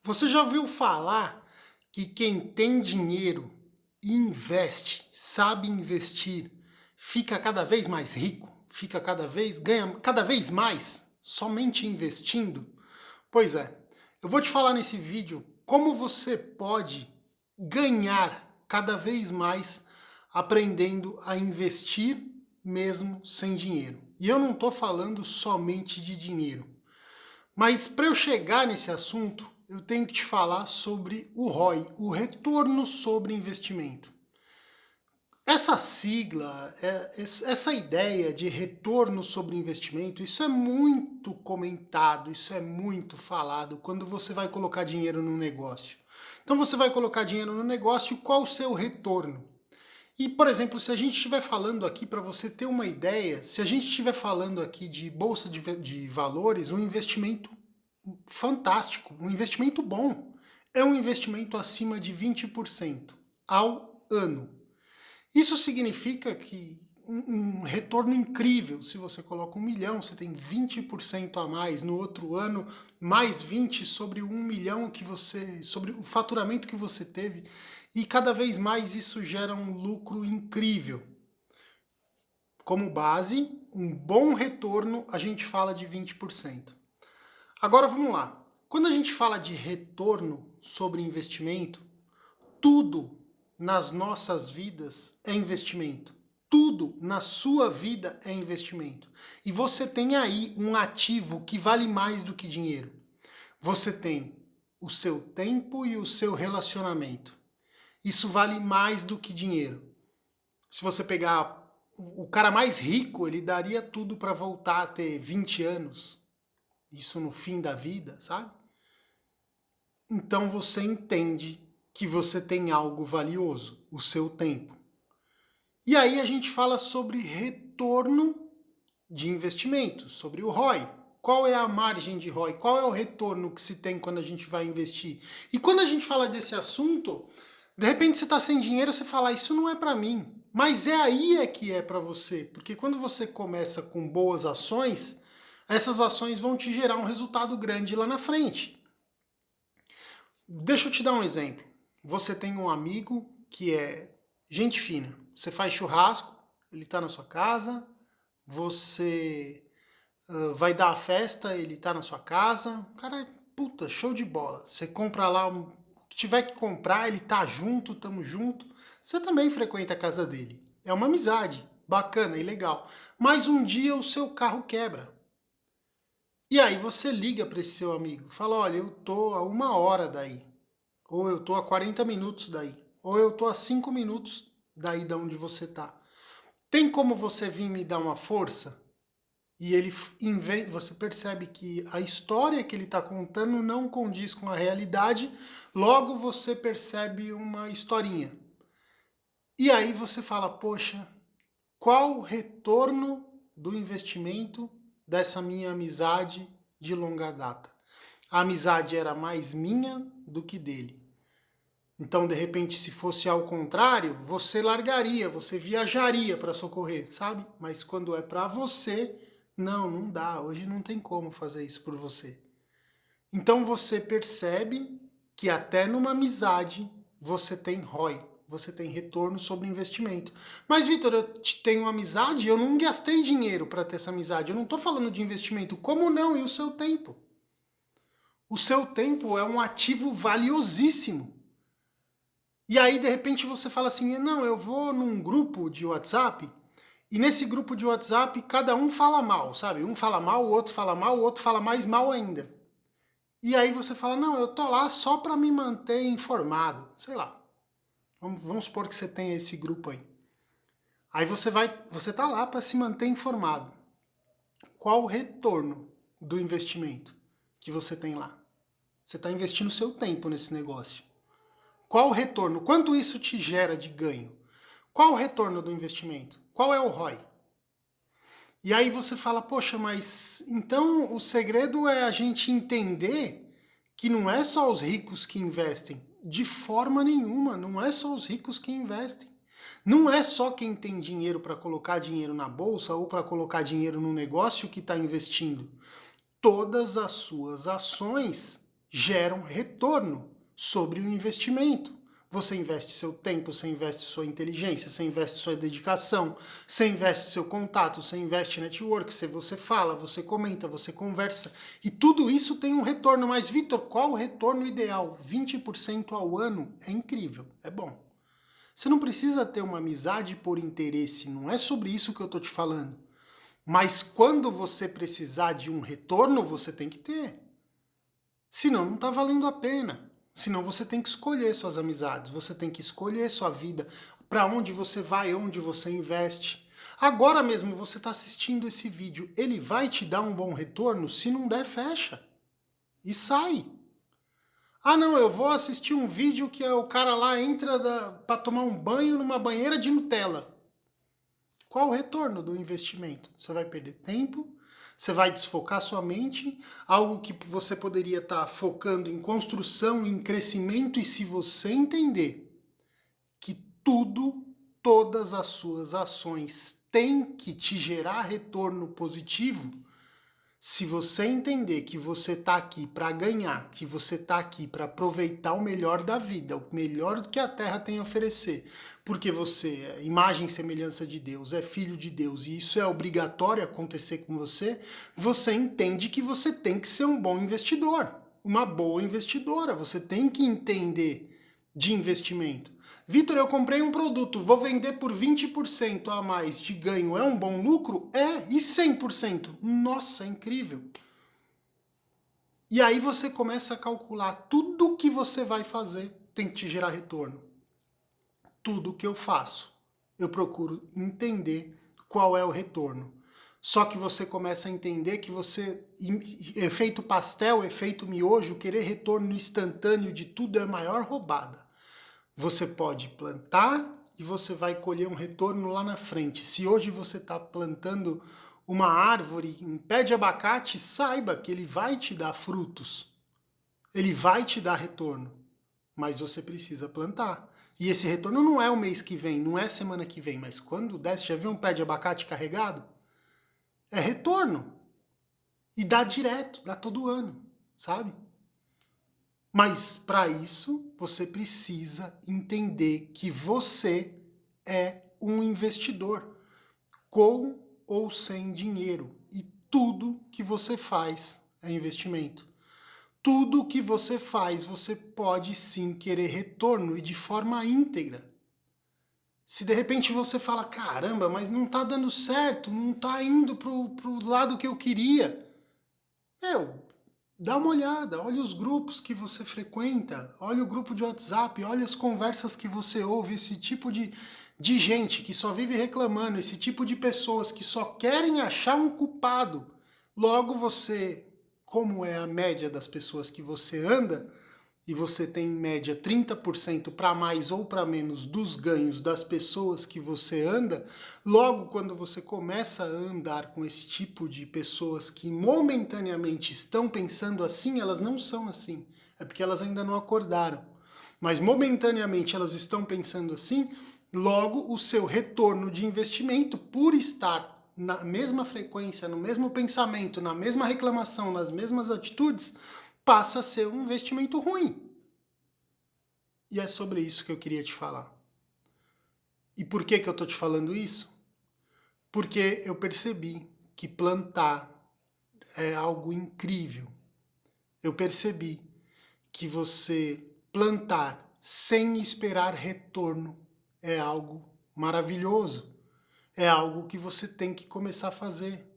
Você já ouviu falar que quem tem dinheiro e investe, sabe investir, fica cada vez mais rico, ganha cada vez mais somente investindo? Pois é, eu vou te falar nesse vídeo como você pode ganhar cada vez mais aprendendo a investir mesmo sem dinheiro. E eu não estou falando somente de dinheiro. Mas para eu chegar nesse assunto, eu tenho que te falar sobre o ROI, o retorno sobre investimento. Essa sigla, essa ideia de retorno sobre investimento, isso é muito comentado, isso é muito falado quando você vai colocar dinheiro no negócio. Então você vai colocar dinheiro no negócio, qual o seu retorno? E, por exemplo, se a gente estiver falando aqui, para você ter uma ideia, se a gente estiver falando aqui de bolsa de valores, um investimento fantástico, um investimento bom, é um investimento acima de 20% ao ano. Isso significa que um retorno incrível. Se você coloca 1 milhão, você tem 20% a mais. No outro ano, mais 20 sobre o 1 milhão que você, sobre o faturamento que você teve. E cada vez mais isso gera um lucro incrível. Como base, um bom retorno, a gente fala de 20%. Agora vamos lá. Quando a gente fala de retorno sobre investimento, tudo nas nossas vidas é investimento. Tudo na sua vida é investimento. E você tem aí um ativo que vale mais do que dinheiro. Você tem o seu tempo e o seu relacionamento. Isso vale mais do que dinheiro. Se você pegar o cara mais rico, ele daria tudo para voltar a ter 20 anos. Isso no fim da vida, sabe? Então você entende que você tem algo valioso, o seu tempo. E aí a gente fala sobre retorno de investimento, sobre o ROI. Qual é a margem de ROI? Qual é o retorno que se tem quando a gente vai investir? E quando a gente fala desse assunto, de repente você está sem dinheiro, você fala, isso não é para mim. Mas é aí que é para você, porque quando você começa com boas ações, essas ações vão te gerar um resultado grande lá na frente. Deixa eu te dar um exemplo. Você tem um amigo que é gente fina. Você faz churrasco, ele está na sua casa, você vai dar a festa, ele está na sua casa. O cara é puta, show de bola. Você compra lá o que tiver que comprar, ele tá junto, tamo junto. Você também frequenta a casa dele. É uma amizade bacana e legal. Mas um dia o seu carro quebra. E aí você liga para esse seu amigo, fala, olha, eu tô a 1 hora daí, ou eu tô a 40 minutos daí, ou eu tô a 5 minutos daí de onde você tá. Tem como você vir me dar uma força? E ele você percebe que a história que ele está contando não condiz com a realidade, logo você percebe uma historinha. E aí você fala, poxa, qual o retorno do investimento dessa minha amizade de longa data? A amizade era mais minha do que dele. Então, de repente, se fosse ao contrário, você largaria, você viajaria para socorrer, sabe? Mas quando é para você, não dá. Hoje não tem como fazer isso por você. Então você percebe que até numa amizade você tem ROI, você tem retorno sobre investimento. Mas, Vitor, eu tenho amizade, eu não gastei dinheiro para ter essa amizade. Eu não estou falando de investimento. Como não? E o seu tempo? O seu tempo é um ativo valiosíssimo. E aí, de repente, você fala assim, não, eu vou num grupo de WhatsApp, e nesse grupo de WhatsApp, cada um fala mal, sabe? Um fala mal, o outro fala mal, o outro fala mais mal ainda. E aí você fala, não, eu tô lá só para me manter informado. Sei lá, vamos supor que você tenha esse grupo aí. Aí você tá lá para se manter informado. Qual o retorno do investimento que você tem lá? Você está investindo seu tempo nesse negócio. Qual o retorno? Quanto isso te gera de ganho? Qual o retorno do investimento? Qual é o ROI? E aí você fala, poxa, mas então o segredo é a gente entender que não é só os ricos que investem. De forma nenhuma, não é só os ricos que investem. Não é só quem tem dinheiro para colocar dinheiro na bolsa ou para colocar dinheiro no negócio que está investindo. Todas as suas ações geram retorno sobre o investimento. Você investe seu tempo, você investe sua inteligência, você investe sua dedicação, você investe seu contato, você investe network, você fala, você comenta, você conversa. E tudo isso tem um retorno. Mas, Vitor, qual o retorno ideal? 20% ao ano é incrível, é bom. Você não precisa ter uma amizade por interesse, não é sobre isso que eu estou te falando. Mas quando você precisar de um retorno, você tem que ter. Senão não está valendo a pena. Senão você tem que escolher suas amizades, você tem que escolher sua vida, para onde você vai, onde você investe. Agora mesmo você está assistindo esse vídeo, ele vai te dar um bom retorno? Se não der, fecha e sai. Ah não, eu vou assistir um vídeo que o cara lá entra para tomar um banho numa banheira de Nutella. Qual o retorno do investimento? Você vai perder tempo, você vai desfocar sua mente, algo que você poderia estar focando em construção, em crescimento, e se você entender que todas as suas ações têm que te gerar retorno positivo, se você entender que você está aqui para ganhar, que você está aqui para aproveitar o melhor da vida, o melhor que a Terra tem a oferecer, porque você é imagem e semelhança de Deus, é filho de Deus, e isso é obrigatório acontecer com você, você entende que você tem que ser um bom investidor, uma boa investidora, você tem que entender de investimento. Vitor, eu comprei um produto, vou vender por 20% a mais de ganho, é um bom lucro? É, e 100%? Nossa, é incrível. E aí você começa a calcular tudo que você vai fazer tem que te gerar retorno. Tudo que eu faço, eu procuro entender qual é o retorno. Só que você começa a entender que você, efeito pastel, efeito miojo, querer retorno instantâneo de tudo é a maior roubada. Você pode plantar e você vai colher um retorno lá na frente. Se hoje você está plantando uma árvore, um pé de abacate, saiba que ele vai te dar frutos. Ele vai te dar retorno. Mas você precisa plantar. E esse retorno não é o mês que vem, não é semana que vem, mas quando desce, já viu um pé de abacate carregado? É retorno. E dá direto, dá todo ano, sabe? Mas para isso, você precisa entender que você é um investidor, com ou sem dinheiro. E tudo que você faz é investimento. Tudo que você faz, você pode sim querer retorno e de forma íntegra. Se de repente você fala, caramba, mas não está dando certo, não está indo pro lado que eu queria. Dá uma olhada, olha os grupos que você frequenta, olha o grupo de WhatsApp, olha as conversas que você ouve, esse tipo de gente que só vive reclamando, esse tipo de pessoas que só querem achar um culpado. Logo você, como é a média das pessoas que você anda, e você tem em média 30% para mais ou para menos dos ganhos das pessoas que você anda, logo quando você começa a andar com esse tipo de pessoas que momentaneamente estão pensando assim, elas não são assim, é porque elas ainda não acordaram. Mas momentaneamente elas estão pensando assim, logo o seu retorno de investimento, por estar na mesma frequência, no mesmo pensamento, na mesma reclamação, nas mesmas atitudes, passa a ser um investimento ruim. E é sobre isso que eu queria te falar. E por que eu estou te falando isso? Porque eu percebi que plantar é algo incrível. Eu percebi que você plantar sem esperar retorno é algo maravilhoso. É algo que você tem que começar a fazer.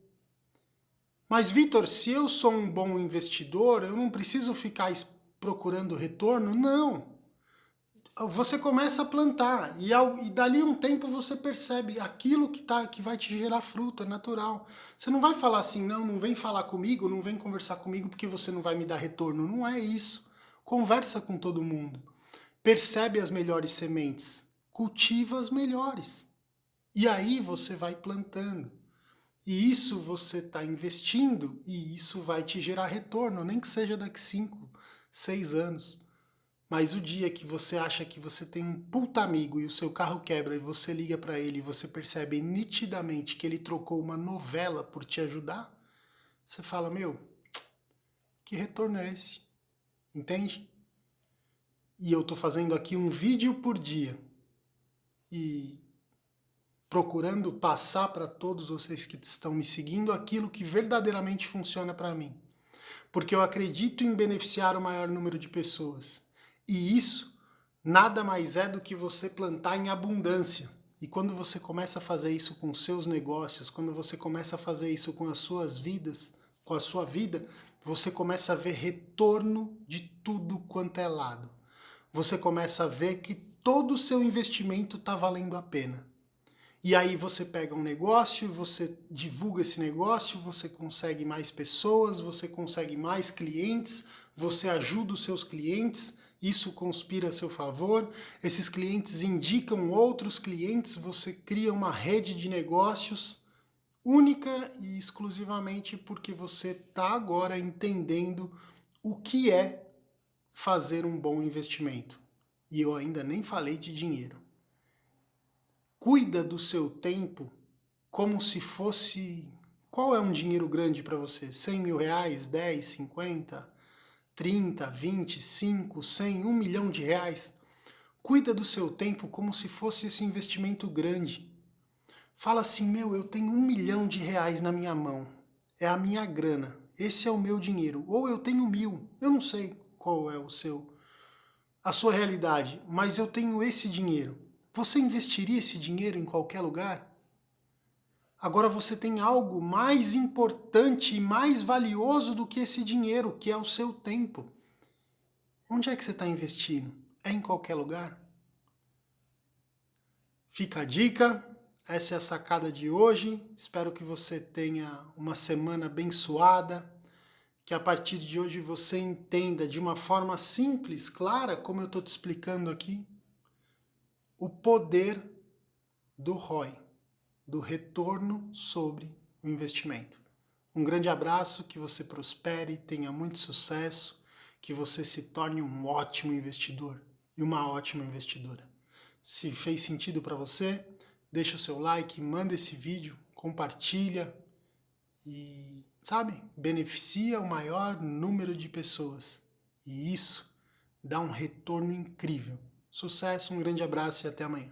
Mas, Vitor, se eu sou um bom investidor, eu não preciso ficar procurando retorno? Não. Você começa a plantar e dali um tempo você percebe aquilo que vai te gerar fruto, é natural. Você não vai falar assim, não vem falar comigo, não vem conversar comigo porque você não vai me dar retorno. Não é isso. Conversa com todo mundo. Percebe as melhores sementes. Cultiva as melhores. E aí você vai plantando. E isso você está investindo e isso vai te gerar retorno, nem que seja daqui 5, 6 anos. Mas o dia que você acha que você tem um puta amigo e o seu carro quebra e você liga para ele e você percebe nitidamente que ele trocou uma novela por te ajudar, você fala, meu, que retorno é esse? entende? E eu estou fazendo aqui um vídeo por dia e procurando passar para todos vocês que estão me seguindo aquilo que verdadeiramente funciona para mim. Porque eu acredito em beneficiar o maior número de pessoas. E isso nada mais é do que você plantar em abundância. E quando você começa a fazer isso com os seus negócios, quando você começa a fazer isso com as suas vidas, com a sua vida, você começa a ver retorno de tudo quanto é lado. Você começa a ver que todo o seu investimento está valendo a pena. E aí você pega um negócio, você divulga esse negócio, você consegue mais pessoas, você consegue mais clientes, você ajuda os seus clientes, isso conspira a seu favor, esses clientes indicam outros clientes, você cria uma rede de negócios única e exclusivamente porque você está agora entendendo o que é fazer um bom investimento. E eu ainda nem falei de dinheiro. Cuida do seu tempo como se fosse... Qual é um dinheiro grande para você? 100 mil reais, 10, 50, 30, 20, 5, 100, 1 milhão de reais? Cuida do seu tempo como se fosse esse investimento grande. Fala assim, meu, eu tenho 1 milhão de reais na minha mão. É a minha grana. Esse é o meu dinheiro. Ou eu tenho 1.000. Eu não sei qual é a sua realidade, mas eu tenho esse dinheiro. Você investiria esse dinheiro em qualquer lugar? Agora você tem algo mais importante e mais valioso do que esse dinheiro, que é o seu tempo. Onde é que você está investindo? É em qualquer lugar? Fica a dica, essa é a sacada de hoje. Espero que você tenha uma semana abençoada, que a partir de hoje você entenda de uma forma simples, clara, como eu estou te explicando aqui, o poder do ROI, do retorno sobre o investimento. Um grande abraço, que você prospere, tenha muito sucesso, que você se torne um ótimo investidor e uma ótima investidora. Se fez sentido para você, deixa o seu like, manda esse vídeo, compartilha e, sabe, beneficia o maior número de pessoas. E isso dá um retorno incrível. Sucesso, um grande abraço e até amanhã.